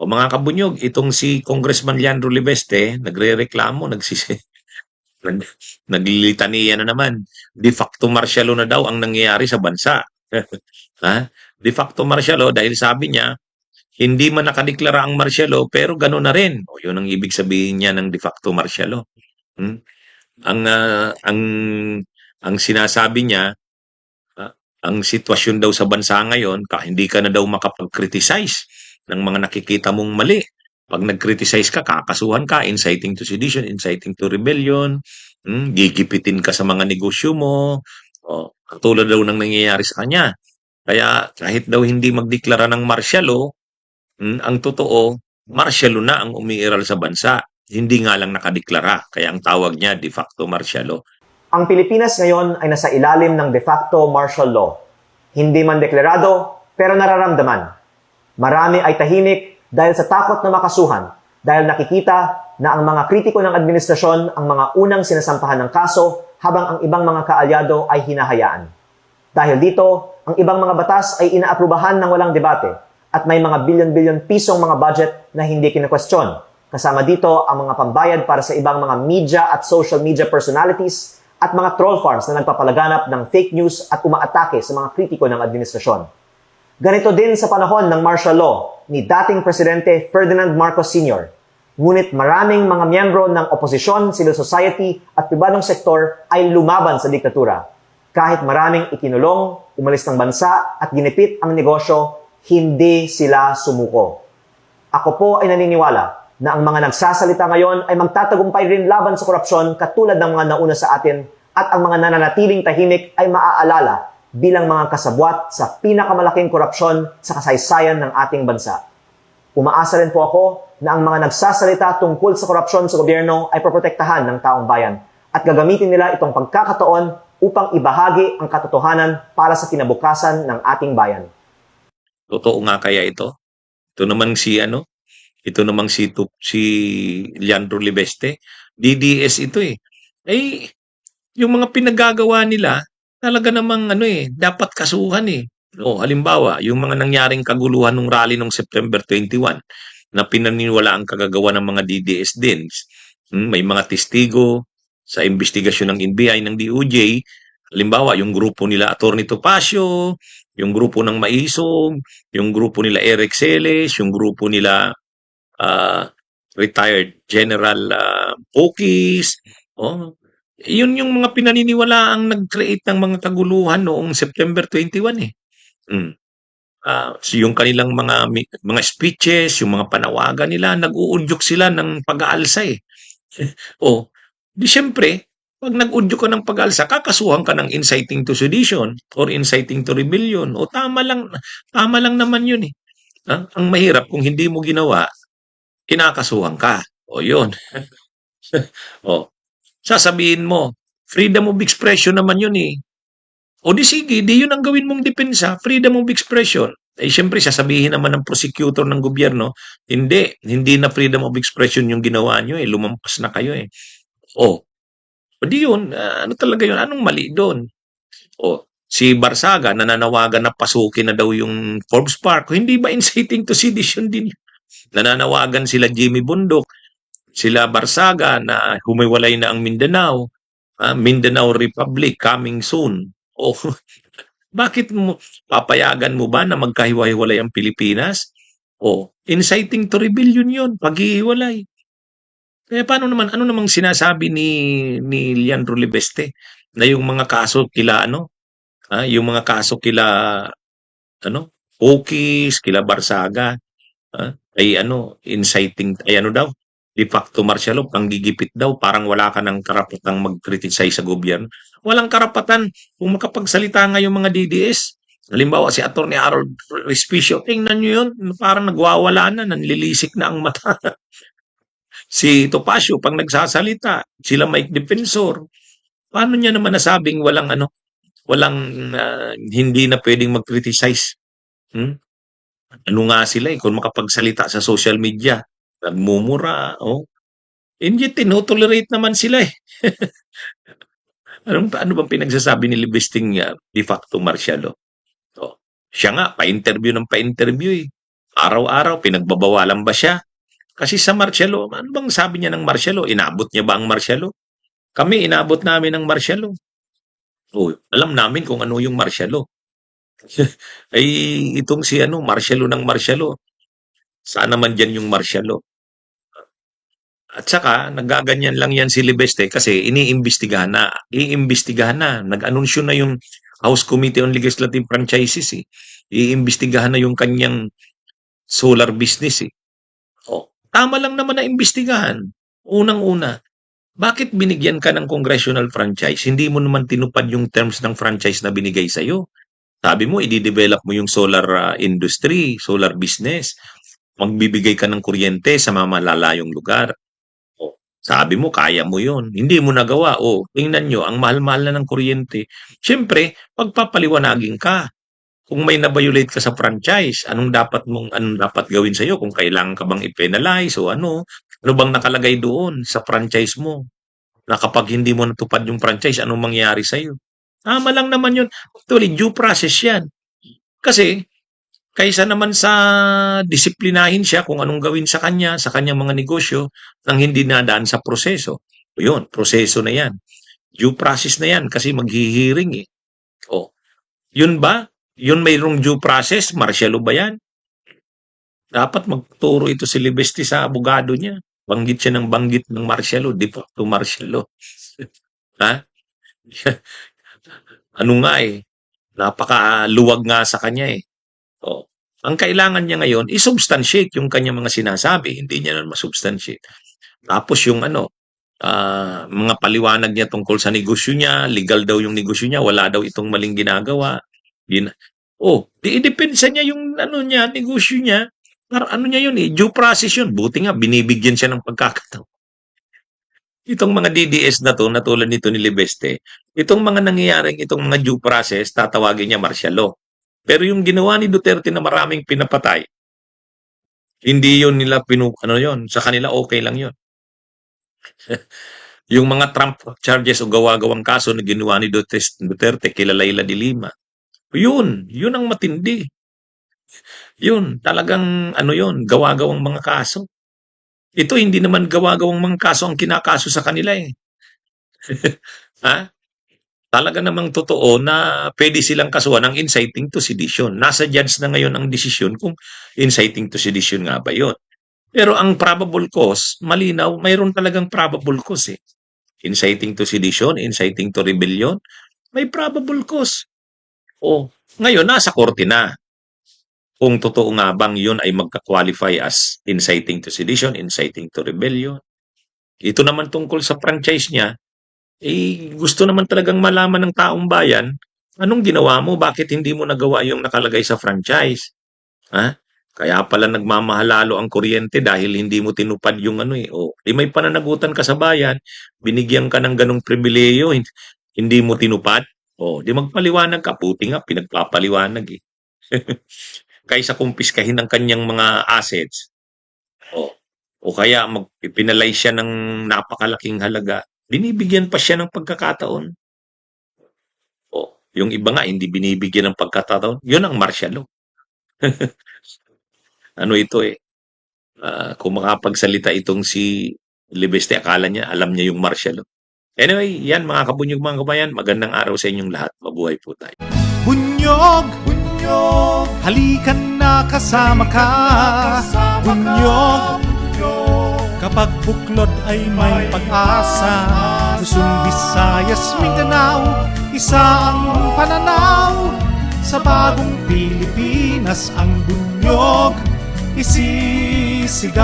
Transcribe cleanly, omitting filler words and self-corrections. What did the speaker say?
O mga kabunyog, itong si Congressman Leandro Libeste, nagrereklamo, nag, naglilitaniya na naman. De facto martial law na daw ang nangyayari sa bansa. Ha? De facto martial law dahil sabi niya, hindi man nakadeklara ang martial law, pero gano'n na rin. O, yun ang ibig sabihin niya ng de facto martial law. Hmm? Ang, ah, ang, ang sinasabi niya, ang sitwasyon daw sa bansa ngayon, hindi ka na daw makapag-criticize ng mga nakikita mong mali. Pag nag-criticize ka, kakasuhan ka, inciting to sedition, inciting to rebellion, gigipitin ka sa mga negosyo mo, katulad daw ng nangyayari sa kanya. Kaya kahit daw hindi magdeklara ng martial law, ang totoo, martial law na ang umiiral sa bansa. Hindi nga lang nakadeklara. Kaya ang tawag niya de facto martial law. Ang Pilipinas ngayon ay nasa ilalim ng de facto martial law. Hindi man deklarado, pero nararamdaman. Marami ay tahimik dahil sa takot na makasuhan, dahil nakikita na ang mga kritiko ng administrasyon ang mga unang sinasampahan ng kaso habang ang ibang mga kaalyado ay hinahayaan. Dahil dito, ang ibang mga batas ay inaaprubahan ng walang debate at may mga bilyon-bilyon pisong mga budget na hindi kinakwestiyon. Kasama dito ang mga pambayad para sa ibang mga media at social media personalities at mga troll farms na nagpapalaganap ng fake news at umaatake sa mga kritiko ng administrasyon. Ganito din sa panahon ng martial law ni dating Presidente Ferdinand Marcos Sr. Ngunit maraming mga miyembro ng oposisyon, civil society at pribadong sektor ay lumaban sa diktatura. Kahit maraming ikinulong, umalis ng bansa at ginipit ang negosyo, hindi sila sumuko. Ako po ay naniniwala na ang mga nagsasalita ngayon ay magtatagumpay rin laban sa korupsyon katulad ng mga nauna sa atin at ang mga nananatiling tahimik ay maaalala bilang mga kasabwat sa pinakamalaking korupsyon sa kasaysayan ng ating bansa. Umaasa rin po ako na ang mga nagsasalita tungkol sa korupsyon sa gobyerno ay proprotektahan ng taong bayan at gagamitin nila itong pagkakataon upang ibahagi ang katotohanan para sa kinabukasan ng ating bayan. Totoo nga kaya ito? Ito namang si Leandro Libeste, DDS ito eh. Yung mga pinagagawa nila, talaga namang dapat kasuhan eh. O, halimbawa, yung mga nangyaring kaguluhan ng rally noong September 21 na pinaniniwala ang kagagawa ng mga DDS din. May mga testigo sa investigasyon ng NBI, ng DOJ. Halimbawa, yung grupo nila Attorney Topacio, yung grupo ng Maisog, yung grupo nila Eric Celes, yung grupo nila retired General Pokis. Yun yung mga pinaniniwalaang nag-create ng mga kaguluhan noong September 21 eh. So yung kanilang mga speeches, yung mga panawagan nila, nag-uudyok sila ng pag-aalsa eh. Di syempre, pag nag-udyok ka ng pag-aalsa, kakasuhan ka ng inciting to sedition or inciting to rebellion. Tama lang naman yun eh. Ang mahirap kung hindi mo ginawa, kinakasuhan ka. Yun. Sasabihin mo, freedom of expression naman yun eh. Di sige, di yun ang gawin mong depensa, freedom of expression. Siyempre, sasabihin naman ng prosecutor ng gobyerno, hindi na freedom of expression yung ginawa nyo eh, lumampas na kayo eh. Di yun, ano talaga yun, anong mali doon? Si Barsaga, nananawagan na pasukin na daw yung Forbes Park, hindi ba inciting to sedition din? Nananawagan sila Jimmy Bundok, sila Barsaga na humiwalay na ang Mindanao, Mindanao Republic coming soon. Bakit mo papayagan mo ba na magkahiwa-hiwalay ang Pilipinas? Inciting to rebellion yun, paghihiwalay. Kaya ano namang sinasabi ni Leandro Libeste na yung mga kaso kila yung mga kaso kila Pokis, kila Barsaga, ay inciting, daw, de facto martial law, panggigipit daw, parang wala ka ng karapatang mag-criticize sa gobyerno. Walang karapatan kung makapagsalita nga yung mga DDS. Halimbawa, si Atty. Harold Respicio, tingnan nyo yun, parang nagwawala na, nanlilisik na ang mata. Si Topacio, pag nagsasalita, sila Mike Defensor, paano niya naman nasabing walang hindi na pwedeng mag-criticize? Ano nga sila kung makapagsalita sa social media, nagmumura, hindi, tinotolerate naman sila eh. Ano bang pinagsasabi ni Libesting de facto martial law? Siya nga, pa-interview eh. Araw-araw, pinagbabawalan ba siya? Kasi sa martial law, ano bang sabi niya ng martial law? Inabot niya ba ang martial law? Kami, inabot namin ang martial law. Oh, alam namin kung ano yung martial law. Ay, itong si ano, martial law ng martial law. Saan naman dyan yung martial law? At saka, nagaganyan lang yan si Libeste kasi iniimbestigahan na. Iimbestigahan na. Nag-anunsyo na yung House Committee on Legislative Franchises eh. Iimbestigahan na yung kanyang solar business eh. Oh, tama lang naman na imbestigahan. Unang-una, bakit binigyan ka ng congressional franchise? Hindi mo naman tinupad yung terms ng franchise na binigay sa'yo. Sabi mo, i-develop mo yung solar industry, solar business. Magbibigay ka ng kuryente sa mga malalayong lugar. O, sabi mo, kaya mo yun. Hindi mo nagawa. O, tingnan nyo, ang mahal-mahal na ng kuryente. Siyempre, pagpapaliwanagin ka. Kung may na-violate ka sa franchise, anong dapat gawin sa'yo? Kung kailangan ka bang i-penalize o ano bang nakalagay doon sa franchise mo? Na kapag hindi mo natupad yung franchise, anong mangyayari sa'yo? Tama lang naman yun. Actually, due process yan. Kasi, kaysa naman sa disiplinahin siya kung anong gawin sa kanya, sa kanyang mga negosyo, nang hindi nadaan sa proseso. O yun, proseso na yan. Due process na yan kasi maghihiring eh. O, yun ba? Yun mayroong due process? Martial law ba yan? Dapat magturo ito si Libesti sa abogado niya. Banggit siya ng banggit ng martial law, de facto martial law. Ha? Ano nga eh, napakaluwag nga sa kanya eh. Oh. Ang kailangan niya ngayon i-substantiate yung kanyang mga sinasabi, hindi niya na masubstantiate. Tapos yung mga paliwanag niya tungkol sa negosyo niya, legal daw yung negosyo niya, wala daw itong maling ginagawa. Idepensa niya yung niya, negosyo niya. Ano niya yun eh, due process yun. Buti nga, binibigyan siya ng pagkakataon. Itong mga DDS na to, na tulad nito ni Libeste, itong mga nangyayaring itong mga due process, tatawagin niya martial law. Pero yung ginawa ni Duterte na maraming pinapatay, hindi yun nila yun, sa kanila okay lang yun. Yung mga Trump charges o gawa-gawang kaso na ginawa ni Duterte kila Laila de Lima, yun ang matindi. Yun, talagang yun, gawa-gawang mga kaso. Ito hindi naman gawa-gawang mga kaso ang kinakaso sa kanila eh. Ha? Talaga namang totoo na pwede silang kasuhan ng inciting to sedition. Nasa judge na ngayon ang desisyon kung inciting to sedition nga ba yun. Pero ang probable cause, malinaw, mayroon talagang probable cause eh. Inciting to sedition, inciting to rebellion, may probable cause. O, ngayon nasa korte na. Kung totoo nga bang yun ay magka-qualify as inciting to sedition, inciting to rebellion. Ito naman tungkol sa franchise niya, gusto naman talagang malaman ng taong bayan, anong ginawa mo? Bakit hindi mo nagawa yung nakalagay sa franchise? Ha? Kaya pala nagmamahalalo ang kuryente dahil hindi mo tinupad yung may pananagutan ka sa bayan, binigyan ka ng ganong pribileyo, hindi mo tinupad. Di magpaliwanag ka, puti nga, pinagpapaliwanag eh. Kaysa kumpiskahin ang kanyang mga assets, o kaya magpipinalay siya ng napakalaking halaga, binibigyan pa siya ng pagkakataon. Yung iba nga, hindi binibigyan ng pagkakataon. Yun ang martial law. Ito eh. Kung makapagsalita itong si Libeste, akala niya, alam niya yung martial law. Anyway, yan mga kabunyog mga kabayan, magandang araw sa inyong lahat. Mabuhay po tayo. Bunyog, bunyog, halikan na kasama ka. Bunyog, kapag buklod ay may pag-asa. Luzon, Visayas, Mindanao, isa ang pananaw. Sa bagong Pilipinas ang bunyog isisigaw.